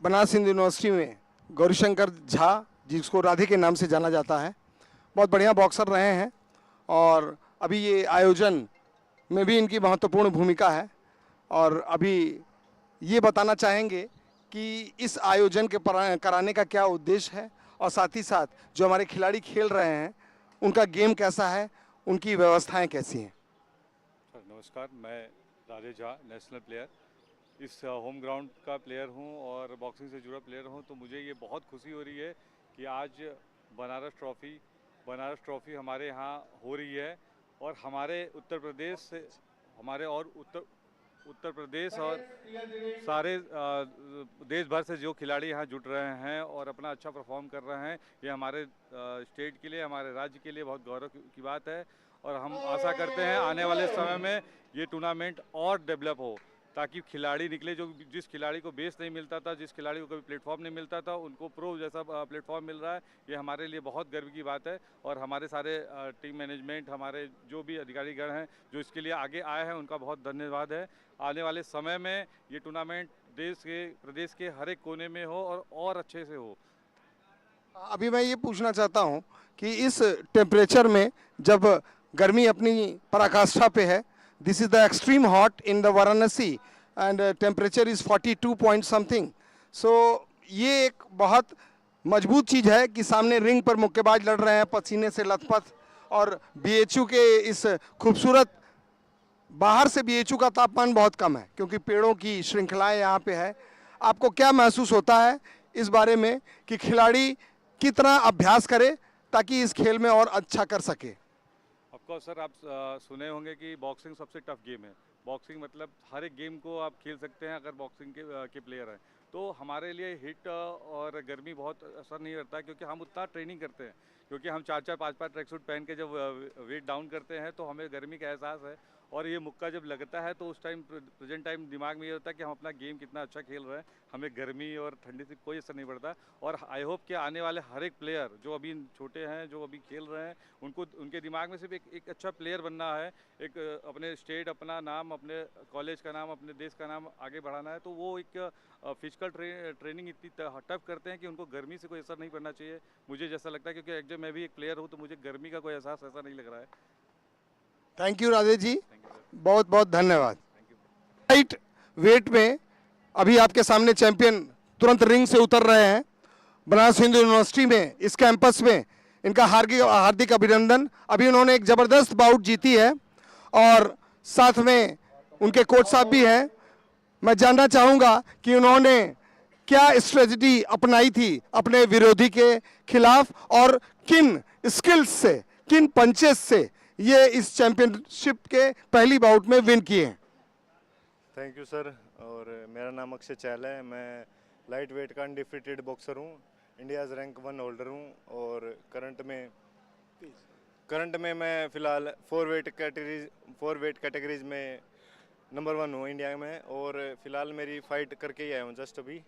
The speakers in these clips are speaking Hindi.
बनारस हिंदू यूनिवर्सिटी में गौरीशंकर झा, जिसको राधे के नाम से जाना जाता है, बहुत बढ़िया बॉक्सर रहे हैं और अभी ये आयोजन में भी इनकी महत्वपूर्ण भूमिका है। और अभी ये बताना चाहेंगे कि इस आयोजन के कराने का क्या उद्देश्य है और साथ ही साथ जो हमारे खिलाड़ी खेल रहे हैं उनका गेम कैसा है, उनकी व्यवस्थाएं कैसी हैं। सर नमस्कार, मैं राधे झा, नेशनल प्लेयर, इस होम ग्राउंड का प्लेयर हूं और बॉक्सिंग से जुड़ा प्लेयर हूं। तो मुझे ये बहुत खुशी हो रही है कि आज बनारस ट्रॉफ़ी हमारे यहाँ हो रही है और हमारे उत्तर प्रदेश से उत्तर प्रदेश और सारे देश भर से जो खिलाड़ी यहाँ जुट रहे हैं और अपना अच्छा परफॉर्म कर रहे हैं, ये हमारे स्टेट के लिए, हमारे राज्य के लिए बहुत गौरव की बात है। और हम आशा करते हैं आने वाले समय में ये टूर्नामेंट और डेवलप हो, ताकि खिलाड़ी निकले जो जिस खिलाड़ी को बेस नहीं मिलता था, जिस खिलाड़ी को कभी प्लेटफॉर्म नहीं मिलता था, उनको प्रो जैसा प्लेटफॉर्म मिल रहा है। ये हमारे लिए बहुत गर्व की बात है और हमारे सारे टीम मैनेजमेंट, हमारे जो भी अधिकारीगण हैं जो इसके लिए आगे आए हैं, उनका बहुत धन्यवाद है। आने वाले समय में ये टूर्नामेंट प्रदेश के हर एक कोने में हो और अच्छे से हो। अभी मैं ये पूछना चाहता हूँ कि इस टेम्परेचर में जब गर्मी अपनी पराकाष्ठा पे है, this is the extreme hot in the Varanasi and temperature is 42 point something, so ये एक बहुत मजबूत चीज़ है कि सामने रिंग पर मुक्केबाज लड़ रहे हैं पसीने से लथपथ। और बीएचयू के इस खूबसूरत, बाहर से बीएचयू का तापमान बहुत कम है क्योंकि पेड़ों की श्रृंखलाएं यहाँ पे है। आपको क्या महसूस होता है इस बारे में कि खिलाड़ी कितना अभ्यास करे ताकि इस खेल में और अच्छा कर सके। ऑफकोर्स सर, आप सुने होंगे कि बॉक्सिंग सबसे टफ गेम है। बॉक्सिंग मतलब हर एक गेम को आप खेल सकते हैं अगर बॉक्सिंग के प्लेयर हैं। तो हमारे लिए हिट और गर्मी बहुत असर नहीं करता क्योंकि हम उतना ट्रेनिंग करते हैं। क्योंकि हम 4-4, 5-5 ट्रैक सूट पहन के जब वेट डाउन करते हैं तो हमें गर्मी का एहसास है। और ये मुक्का जब लगता है तो उस टाइम प्रेजेंट टाइम दिमाग में ये होता है कि हम अपना गेम कितना अच्छा खेल रहे हैं, हमें गर्मी और ठंडी से कोई असर नहीं पड़ता। और आई होप कि आने वाले हर एक प्लेयर जो अभी छोटे हैं, जो अभी खेल रहे हैं, उनको उनके दिमाग में सिर्फ एक अच्छा प्लेयर बनना है, एक अपने स्टेट, अपना नाम, अपने कॉलेज का नाम, अपने देश का नाम आगे बढ़ाना है। तो वो एक फिजिकल ट्रेनिंग इतनी टफ करते हैं कि उनको गर्मी से कोई असर नहीं पड़ना चाहिए, मुझे जैसा लगता है। क्योंकि जब मैं भी एक प्लेयर हूँ तो मुझे गर्मी का कोई एहसास ऐसा नहीं लग रहा है। थैंक यू राधे जी, बहुत बहुत धन्यवाद। लाइट वेट में अभी आपके सामने चैंपियन तुरंत रिंग से उतर रहे हैं। बनारस हिंदू यूनिवर्सिटी में इस कैंपस में इनका हार्दिक अभिनंदन। अभी उन्होंने एक ज़बरदस्त बाउट जीती है और साथ में उनके कोच साहब भी हैं। मैं जानना चाहूँगा कि उन्होंने क्या स्ट्रेटजी अपनाई थी अपने विरोधी के खिलाफ और किन स्किल्स से, किन पंचेस से ये इस चैंपियनशिप के पहली बाउट में विन किए हैं। Thank you sir. और मेरा नाम अक्षय चहल है। मैं लाइट वेट का अनडिफीटेड बॉक्सर हूँ, इंडियाज़ रैंक 1 होल्डर हूँ और करंट में मैं फ़िलहाल 4 वेट कैटेगरीज में नंबर 1 हूँ इंडिया में। और फ़िलहाल मेरी फ़ाइट करके ही आया हूँ जस्ट अभी।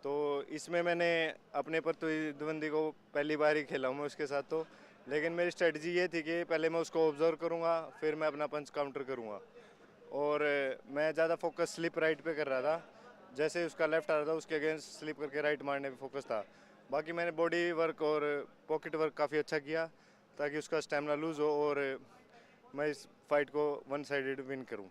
तो इसमें मैंने अपने प्रतिद्वंदी को पहली बार ही खेला हूँ मैं उसके साथ। तो लेकिन मेरी स्ट्रेटजी ये थी कि पहले मैं उसको ऑब्जर्व करूँगा, फिर मैं अपना पंच काउंटर करूँगा। और मैं ज़्यादा फोकस स्लिप राइट पे कर रहा था। जैसे उसका लेफ्ट आ रहा था उसके अगेंस्ट स्लिप करके राइट मारने पे फोकस था। बाकी मैंने बॉडी वर्क और पॉकेट वर्क काफ़ी अच्छा किया ताकि उसका स्टेमिना लूज़ हो और मैं इस फाइट को वन साइडेड विन करूँ।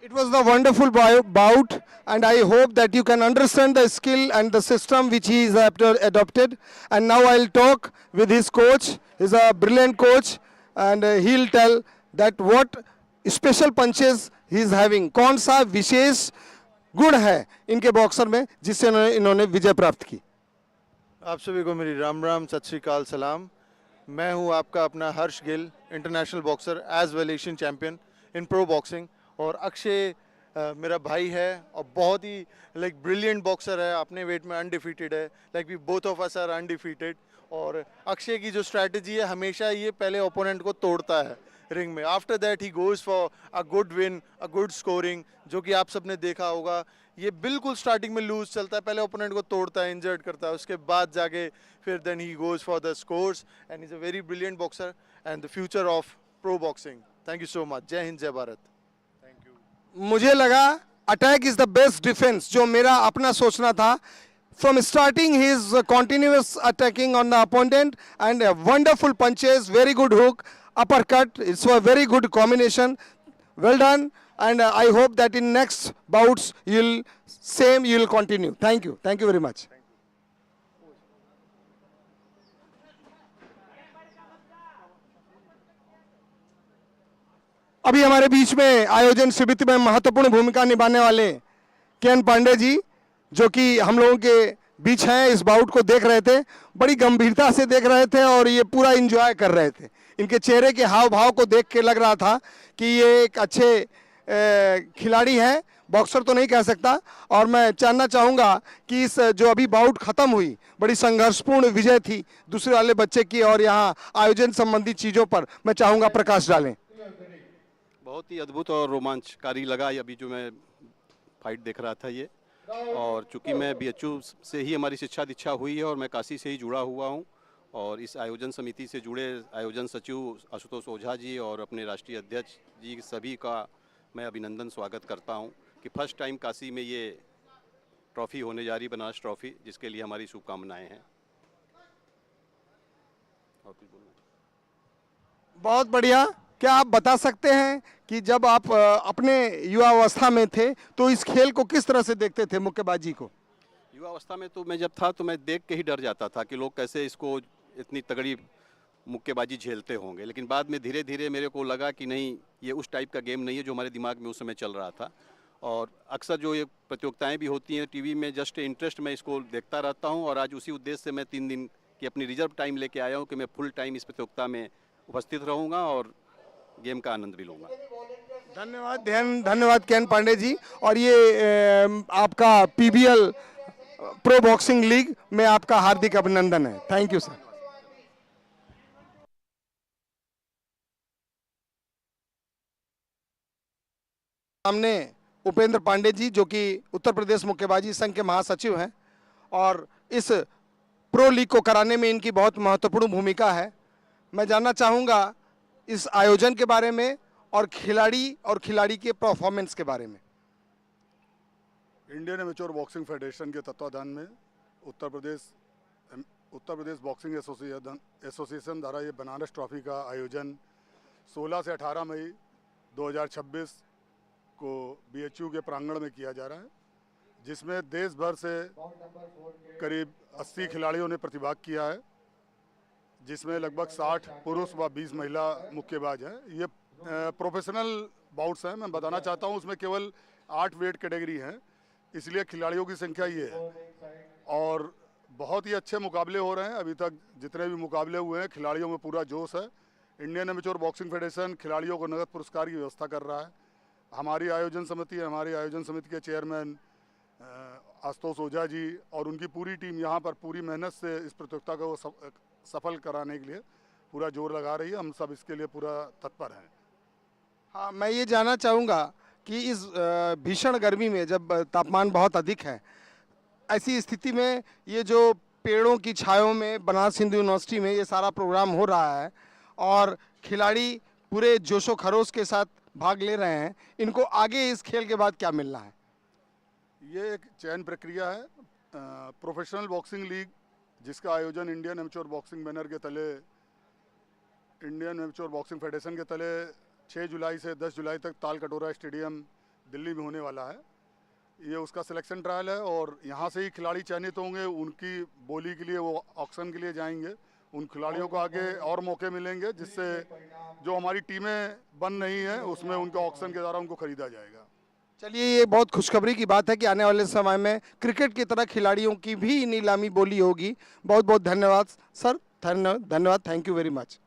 It was the wonderful bout and I hope that you can understand the skill and the system which he is adopted. And now I'll talk with his coach. He's a brilliant coach and he'll tell that what special punches he is having. कौन सा विशेष गुण है इनके बॉक्सर में जिससे इन्होंने विजय प्राप्त की। आप सभी को मेरी राम राम, सत श्री अकाल, सलाम। मैं हूं आपका अपना Harsh Gill, international boxer as well Asian champion in pro boxing. और अक्षय मेरा भाई है और बहुत ही ब्रिलियंट बॉक्सर है, अपने वेट में अनडिफीटेड है। We both of us are undefeated. और अक्षय की जो स्ट्रैटेजी है, हमेशा ये पहले ओपोनेंट को तोड़ता है रिंग में। After that he goes for a good win, a good scoring, जो कि आप सबने देखा होगा। ये बिल्कुल स्टार्टिंग में लूज चलता है, पहले ओपोनेंट को तोड़ता है, इंजर्ड करता है, उसके बाद जाके फिर then he goes for the scores and is a very brilliant boxer and the future of pro boxing. Thank you so much. जय हिंद, जय भारत। मुझे लगा attack is the best defence, जो मेरा अपना सोचना था. From starting, he is continuous attacking on the opponent and wonderful punches, very good hook, uppercut. It's a very good combination. Well done, and I hope that in next bouts you'll continue. Thank you very much. अभी हमारे बीच में आयोजन समिति में महत्वपूर्ण भूमिका निभाने वाले केएन पांडे जी, जो कि हम लोगों के बीच हैं, इस बाउट को देख रहे थे, बड़ी गंभीरता से देख रहे थे और ये पूरा एंजॉय कर रहे थे. इनके चेहरे के हाव भाव को देख के लग रहा था कि ये एक अच्छे खिलाड़ी हैं. बॉक्सर तो नहीं कह सकता. और मैं जानना चाहूँगा कि इस जो अभी बाउट ख़त्म हुई, बड़ी संघर्षपूर्ण विजय थी दूसरे वाले बच्चे की, और यहाँ आयोजन संबंधी चीज़ों पर मैं चाहूँगा प्रकाश डालें. बहुत ही अद्भुत और रोमांचकारी लगा ये अभी जो मैं फाइट देख रहा था ये. और चूंकि मैं बीएचयू से ही हमारी शिक्षा दीक्षा हुई है और मैं काशी से ही जुड़ा हुआ हूँ, और इस आयोजन समिति से जुड़े आयोजन सचिव आशुतोष ओझा जी और अपने राष्ट्रीय अध्यक्ष जी सभी का मैं अभिनंदन स्वागत करता हूँ कि फर्स्ट टाइम काशी में ये ट्रॉफी होने जा रही, बनारस ट्रॉफी, जिसके लिए हमारी शुभकामनाएं हैं. और कुछ बोलना? बहुत बढ़िया. क्या आप बता सकते हैं कि जब आप अपने युवावस्था में थे तो इस खेल को किस तरह से देखते थे, मुक्केबाजी को? युवावस्था में तो मैं जब था तो मैं देख के ही डर जाता था कि लोग कैसे इसको इतनी तगड़ी मुक्केबाजी झेलते होंगे, लेकिन बाद में धीरे धीरे मेरे को लगा कि नहीं, ये उस टाइप का गेम नहीं है जो हमारे दिमाग में उस समय चल रहा था. और अक्सर जो ये प्रतियोगिताएं भी होती हैं टीवी में, जस्ट इंटरेस्ट में इसको देखता रहता हूँ, और आज उसी उद्देश्य से मैं 3 दिन की अपनी रिजर्व टाइम लेके आया हूँ कि मैं फुल टाइम इस प्रतियोगिता में उपस्थित रहूँगा और गेम का आनंद भी लूँगा. धन्यवाद केएन पांडे जी. और ये आपका पीबीएल प्रो बॉक्सिंग लीग में आपका हार्दिक अभिनंदन है. Thank you sir. सामने उपेंद्र पांडे जी, जो कि उत्तर प्रदेश मुक्केबाजी संघ के महासचिव हैं, और इस प्रो लीग को कराने में इनकी बहुत महत्वपूर्ण भूमिका है. मैं जानना चाहूँगा इस आयोजन के बारे में और खिलाड़ी के परफॉर्मेंस के बारे में. इंडियन एमेच्योर बॉक्सिंग फेडरेशन के तत्वाधान में उत्तर प्रदेश बॉक्सिंग एसोसिएशन द्वारा ये बनारस ट्रॉफी का आयोजन 16 से 18 मई 2026 को बीएचयू के प्रांगण में किया जा रहा है, जिसमें देश भर से करीब 80 खिलाड़ियों ने प्रतिभाग किया है, जिसमें लगभग 60 पुरुष व 20 महिला मुक्केबाज हैं. ये प्रोफेशनल बाउट्स हैं. मैं बताना चाहता हूं उसमें केवल 8 वेट कैटेगरी हैं, इसलिए खिलाड़ियों की संख्या ये है. और बहुत ही अच्छे मुकाबले हो रहे हैं. अभी तक जितने भी मुकाबले हुए हैं, खिलाड़ियों में पूरा जोश है. इंडियन एमेच्योर बॉक्सिंग फेडरेशन खिलाड़ियों को नगद पुरस्कार की व्यवस्था कर रहा है. हमारी आयोजन समिति के चेयरमैन आशुतोष ओझा जी और उनकी पूरी टीम यहाँ पर पूरी मेहनत से इस प्रतियोगिता को सफल कराने के लिए पूरा जोर लगा रही है. हम सब इसके लिए पूरा तत्पर हैं. हाँ, मैं ये जानना चाहूँगा कि इस भीषण गर्मी में जब तापमान बहुत अधिक है, ऐसी स्थिति में ये जो पेड़ों की छायों में बनारस हिंदू यूनिवर्सिटी में ये सारा प्रोग्राम हो रहा है और खिलाड़ी पूरे जोशो खरोश के साथ भाग ले रहे हैं, इनको आगे इस खेल के बाद क्या मिलना है? ये एक चयन प्रक्रिया है. प्रोफेशनल बॉक्सिंग लीग, जिसका आयोजन इंडियन एमेच्योर बॉक्सिंग बैनर के तले, इंडियन एमेच्योर बॉक्सिंग फेडरेशन के तले 6 जुलाई से 10 जुलाई तक ताल कटोरा स्टेडियम दिल्ली में होने वाला है. ये उसका सिलेक्शन ट्रायल है और यहाँ से ही खिलाड़ी चयनित होंगे. उनकी बोली के लिए वो ऑक्शन के लिए जाएंगे. उन खिलाड़ियों को आगे और मौके मिलेंगे, जिससे जो हमारी टीमें बन रही हैं उसमें उनका ऑक्शन के द्वारा उनको खरीदा जाएगा. चलिए, ये बहुत खुशखबरी की बात है कि आने वाले समय में क्रिकेट की तरह खिलाड़ियों की भी नीलामी बोली होगी. बहुत बहुत धन्यवाद सर. धन्यवाद. Thank you very much.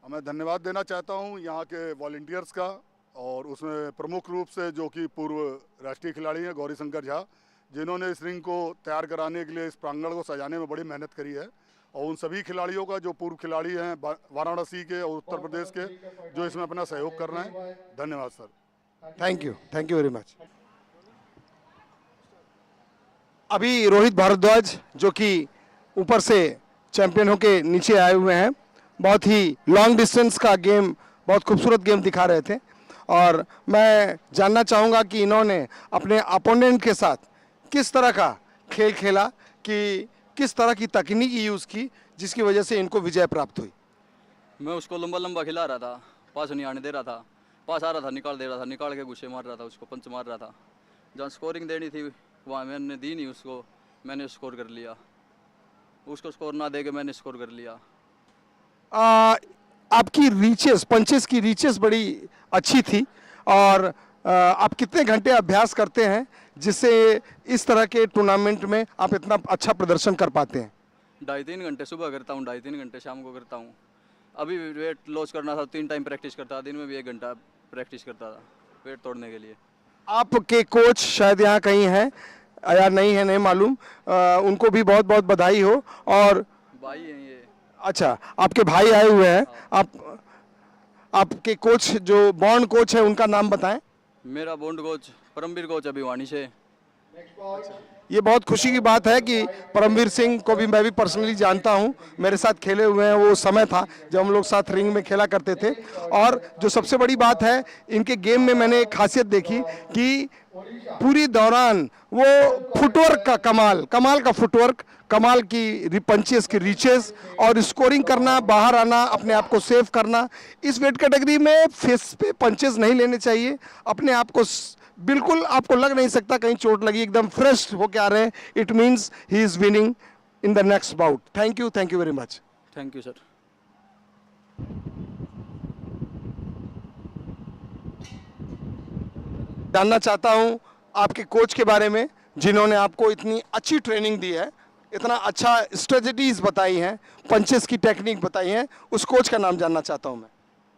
मैं धन्यवाद देना चाहता हूँ यहाँ के वॉलंटियर्स का, और उसमें प्रमुख रूप से जो कि पूर्व राष्ट्रीय खिलाड़ी हैं गौरी शंकर झा, जिन्होंने इस रिंग को तैयार कराने के लिए, इस प्रांगण को सजाने में बड़ी मेहनत करी है. और उन सभी खिलाड़ियों का जो पूर्व खिलाड़ी हैं वाराणसी के और उत्तर प्रदेश के, जो इसमें अपना सहयोग कर रहे हैं. धन्यवाद sir. Thank you very much. अभी रोहित भारद्वाज, जो कि ऊपर से चैंपियन होके नीचे आए हुए हैं, बहुत ही लॉन्ग डिस्टेंस का गेम, बहुत खूबसूरत गेम दिखा रहे थे. और मैं जानना चाहूँगा कि इन्होंने अपने अपोनेंट के साथ किस तरह का खेल खेला, कि किस तरह की तकनीक यूज़ की जिसकी वजह से इनको विजय प्राप्त हुई। मैं उसको लंबा लंबा खिला रहा था, पास नहीं आने दे रहा था, पास आ रहा था निकाल दे रहा था, निकाल के गुस्से मार रहा था, उसको पंच मार रहा था। जहाँ स्कोरिंग देनी थी वहाँ मैंने दी नहीं उसको, मैंने स्कोर कर लिया। उसको स्कोर ना दे के मैंने स्कोर कर लिया। आपकी रीचेस, पंचेस की रीचेस बड़ी अच्छी थी और आप कितने घंटे अभ्यास करते हैं जिससे इस तरह के टूर्नामेंट में आप इतना अच्छा प्रदर्शन कर पाते हैं? 2.5-3 घंटे सुबह करता हूँ, 2.5-3 घंटे शाम को करता हूँ। अभी वेट लॉस करना था, 3 टाइम प्रैक्टिस करता था, दिन में भी 1 घंटा प्रैक्टिस करता था वेट तोड़ने के लिए। आपके कोच शायद यहाँ कहीं हैं या नहीं है, नहीं मालूम। उनको भी बहुत बहुत बधाई हो। और भाई हैं ये। अच्छा, आपके भाई आए हुए हैं। आपके कोच जो बॉन्ड कोच है उनका नाम बताएं। मेरा बॉन्ड कोच परमवीर कोच अभिवानी से। ये बहुत खुशी की बात है कि परमवीर सिंह को भी मैं भी पर्सनली जानता हूं, मेरे साथ खेले हुए हैं। वो समय था जब हम लोग साथ रिंग में खेला करते थे। और जो सबसे बड़ी बात है, इनके गेम में मैंने एक खासियत देखी कि पूरी दौरान वो फुटवर्क का कमाल का फुटवर्क, कमाल की पंचेस की रीचेस और स्कोरिंग करना, बाहर आना, अपने आप को सेव करना। इस वेट कैटेगरी में फेस पे पंचेस नहीं लेने चाहिए। अपने आप को बिल्कुल, आपको लग नहीं सकता कहीं चोट लगी, एकदम फ्रेश होके आ रहे हैं। It means he is winning in the next bout. Thank you very much. Thank you sir. जानना चाहता हूं आपके कोच के बारे में, जिन्होंने आपको इतनी अच्छी ट्रेनिंग दी है, इतना अच्छा स्ट्रेटजीज बताई हैं, पंचेस की टेक्निक बताई है। उस कोच का नाम जानना चाहता हूं मैं।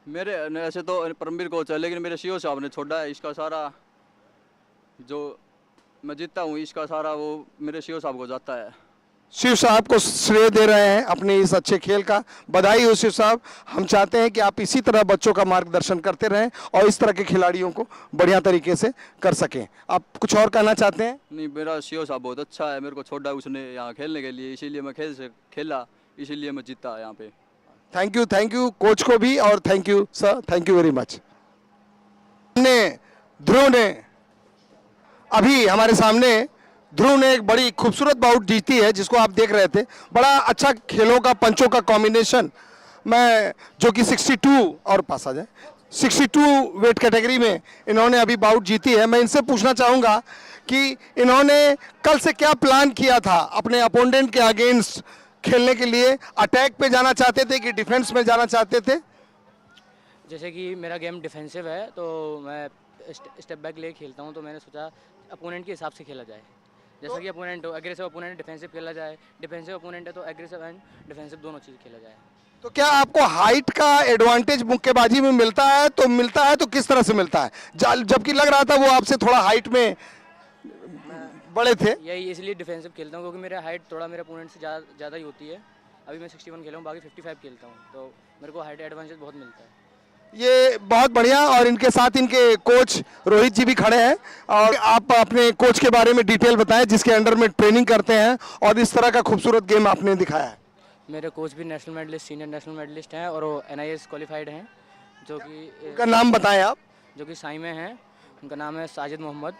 मेरे ऐसे तो परमवीर कोच है, लेकिन मेरे सीओ साहब ने छोड़ा है। इसका सारा जो मैं जीतता हूँ, इसका सारा वो मेरे सीओ साहब को जाता है। शिव साहब को श्रेय दे रहे हैं अपने इस अच्छे खेल का। बधाई हो शिव साहब। हम चाहते हैं कि आप इसी तरह बच्चों का मार्गदर्शन करते रहें और इस तरह के खिलाड़ियों को बढ़िया तरीके से कर सकें। आप कुछ और कहना चाहते हैं? नहीं, मेरा सीओ साहब बहुत अच्छा है, मेरे को छोड़ा उसने यहाँ खेलने के लिए, इसीलिए मैं खेला, इसीलिए मैं जीता यहाँ पे। थैंक यू कोच को भी, और thank you sir, thank you very much. Dhruv ने अभी हमारे सामने ध्रुव ने एक बड़ी खूबसूरत बाउट जीती है जिसको आप देख रहे थे। बड़ा अच्छा खेलों का, पंचों का कॉम्बिनेशन, मैं जो कि 62 और पास आ जाए 62 वेट कैटेगरी में इन्होंने अभी बाउट जीती है। मैं इनसे पूछना चाहूँगा कि इन्होंने कल से क्या प्लान किया था अपने अपोनेंट के अगेंस्ट खेलने के लिए? अटैक पे जाना चाहते थे कि डिफेंस में जाना चाहते थे? जैसे कि मेरा गेम डिफेंसिव है तो मैं स्टेप बैक ले खेलता हूँ, तो मैंने सोचा अपोनेंट के हिसाब से खेला जाए। जैसा कि अपोनेंट हो, एग्रेसिव अपोनेंट डिफेंसिव खेला जाए, डिफेंसिव अपोनेंट है तो एग्रेसिव एंड डिफेंसिव दोनों चीज़ खेला जाए। तो क्या आपको हाइट का एडवांटेज मुक्केबाजी में मिलता है? तो किस तरह से मिलता है? जबकि लग रहा था वो आपसे थोड़ा हाइट में बड़े थे। यही इसलिए डिफेंसिव खेलता हूँ क्योंकि मेरा हाइट थोड़ा मेरे अपोनेंट से ज़्यादा ही होती है। अभी मैं 61 खेला हूँ, बाकी 55 खेलता हूँ, तो मेरे को हाइट एडवांटेज बहुत मिलता है। ये बहुत बढ़िया। और इनके साथ इनके कोच रोहित जी भी खड़े हैं, और आप अपने कोच के बारे में डिटेल बताएं जिसके अंडर में ट्रेनिंग करते हैं और इस तरह का खूबसूरत गेम आपने दिखाया है। मेरे कोच भी national medallist, senior national medallist हैं और वो NIS क्वालिफाइड हैं, जो कि उनका नाम बताएं आप। जो कि साई में हैं। उनका नाम है साजिद मोहम्मद,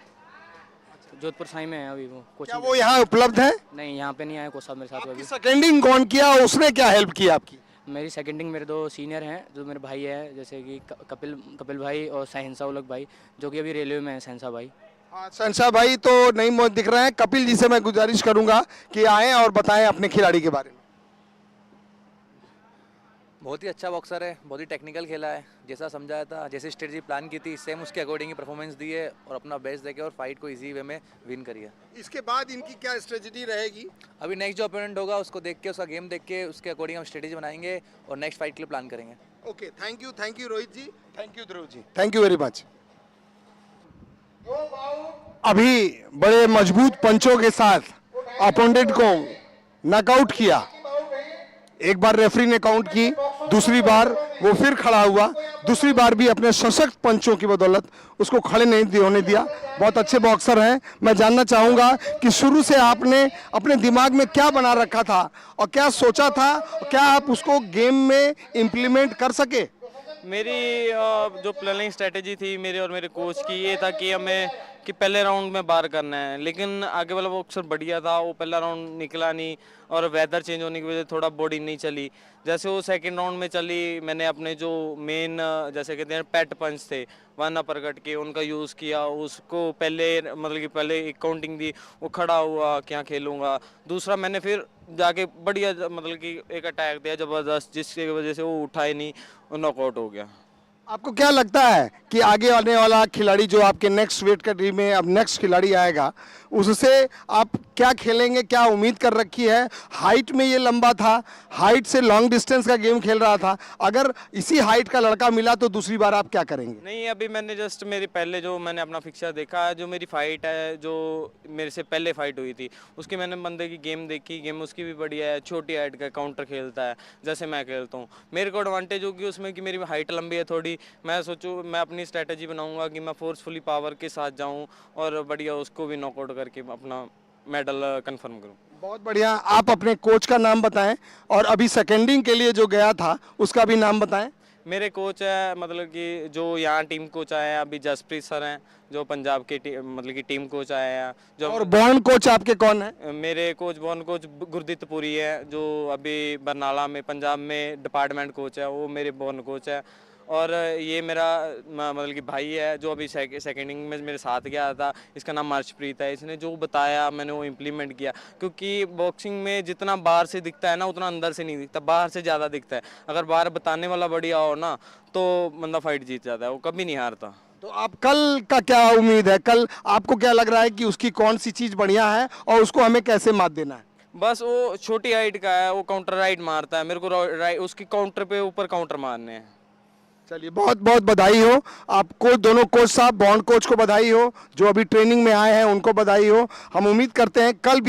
जोधपुर साई में है अभी वो कोच। क्या वो यहाँ उपलब्ध है? नहीं, यहाँ पे नहीं आए कोच साहब मेरे साथ। अभी सेकेंडिंग कौन किया, उसने क्या हेल्प की आपकी? मेरी सेकंडिंग मेरे 2 सीनियर हैं जो मेरे भाई हैं, जैसे कि कपिल भाई और सहनसा उलग भाई, जो कि अभी रेलवे में है। सहनसा भाई, हाँ, सहनसा भाई तो नहीं दिख रहे हैं। कपिल जी से मैं गुजारिश करूंगा कि आएँ और बताएं अपने खिलाड़ी के बारे में। बहुत ही अच्छा बॉक्सर है, बहुत ही टेक्निकल खेला है, जैसा समझाया था, जैसी स्ट्रेटजी प्लान की थी सेम उसके अकॉर्डिंग ही परफॉर्मेंस दी है और अपना बेस्ट देके और फाइट को इजी वे में विन करी है। इसके बाद इनकी क्या स्ट्रेटजी रहेगी? अभी नेक्स्ट जो ओपोनेंट होगा उसको देख के, उसका गेम देख के उसके अकॉर्डिंग हम स्ट्रेटजी बनाएंगे और नेक्स्ट फाइट के लिए प्लान करेंगे। Okay, thank you Rohit ji, thank you Dhruv ji, thank you very much. अभी बड़े मजबूत पंचों के साथ अपोनेंट को नॉकआउट किया। एक बार रेफरी ने काउंट की, दूसरी बार वो फिर खड़ा हुआ, दूसरी बार भी अपने सशक्त पंचों की बदौलत उसको खड़े नहीं होने दिया। बहुत अच्छे बॉक्सर हैं। मैं जानना चाहूँगा कि शुरू से आपने अपने दिमाग में क्या बना रखा था और क्या सोचा था, और क्या आप उसको गेम में इम्प्लीमेंट कर सके? मेरी जो प्लानिंग स्ट्रेटेजी थी मेरे और मेरे कोच की, ये था कि हमें कि पहले राउंड में बार करना है, लेकिन आगे वाला बॉक्सर बढ़िया था, वो पहला राउंड निकला नहीं और वेदर चेंज होने की वजह से थोड़ा बॉडी नहीं चली। जैसे वो सेकंड राउंड में चली, मैंने अपने जो मेन जैसे कहते हैं पैट पंच थे, वन अपर कट के, उनका यूज़ किया। उसको पहले मतलब कि पहले एक काउंटिंग दी, वो खड़ा हुआ क्या खेलूँगा। दूसरा मैंने फिर जाके बढ़िया मतलब कि एक अटैक दिया ज़बरदस्त, जिसकी वजह से वो उठा ही नहीं, नॉकआउट हो गया। आपको क्या लगता है कि आगे आने वाला खिलाड़ी जो आपके नेक्स्ट वेट कैटेगरी में अब नेक्स्ट खिलाड़ी आएगा, उससे आप क्या खेलेंगे, क्या उम्मीद कर रखी है? हाइट में ये लंबा था, हाइट से लॉन्ग डिस्टेंस का गेम खेल रहा था, अगर इसी हाइट का लड़का मिला तो दूसरी बार आप क्या करेंगे? नहीं, अभी मैंने जस्ट मेरी पहले जो मैंने अपना फिक्सर देखा है, जो मेरी फाइट है, जो मेरे से पहले फाइट हुई थी, उसकी मैंने बंदे की गेम देखी, गेम उसकी भी बढ़िया है, छोटी हाइट का, काउंटर खेलता है जैसे मैं खेलता हूँ। मेरे को एडवांटेज होगी उसमें कि मेरी हाइट लंबी है थोड़ी, मैं सोचूँ मैं अपनी स्ट्रैटेजी बनाऊंगा कि मैं फोर्सफुली पावर के साथ जाऊँ और बढ़िया उसको भी नॉकआउट करके अपना मेडल कंफर्म करूँ। बहुत बढ़िया। आप अपने कोच का नाम बताएं और अभी सेकेंडिंग के लिए जो गया था उसका भी नाम बताएं। मेरे कोच है मतलब कि जो यहाँ टीम कोच आए हैं अभी, जसप्रीत सर हैं, जो पंजाब के मतलब कि टीम कोच आए हैं। जो और बॉर्न कोच आपके कौन है? मेरे coach born coach Gurdeep Puri है, जो अभी बरनाला में पंजाब में डिपार्टमेंट कोच है, वो मेरे बॉर्न कोच है। और ये मेरा मतलब कि भाई है, जो अभी सेकेंडिंग में मेरे साथ गया था, इसका नाम अर्शप्रीत है। इसने जो बताया मैंने वो इम्प्लीमेंट किया, क्योंकि बॉक्सिंग में जितना बाहर से दिखता है ना, उतना अंदर से नहीं दिखता, बाहर से ज़्यादा दिखता है। अगर बाहर बताने वाला बढ़िया हो ना, तो बंदा फाइट जीत जाता है, वो कभी नहीं हारता। तो आप कल का क्या उम्मीद है? कल आपको क्या लग रहा है कि उसकी कौन सी चीज़ बढ़िया है और उसको हमें कैसे मात देना है? बस वो छोटी हाइट का है, वो काउंटर राइट मारता है, मेरे को उसकी काउंटर पे ऊपर काउंटर मारने हैं। चलिए, बहुत बहुत बधाई हो आपको, दोनों कोच साहब, बॉन्ड कोच को बधाई हो, जो अभी ट्रेनिंग में आए हैं उनको बधाई हो। हम उम्मीद करते हैं कल भी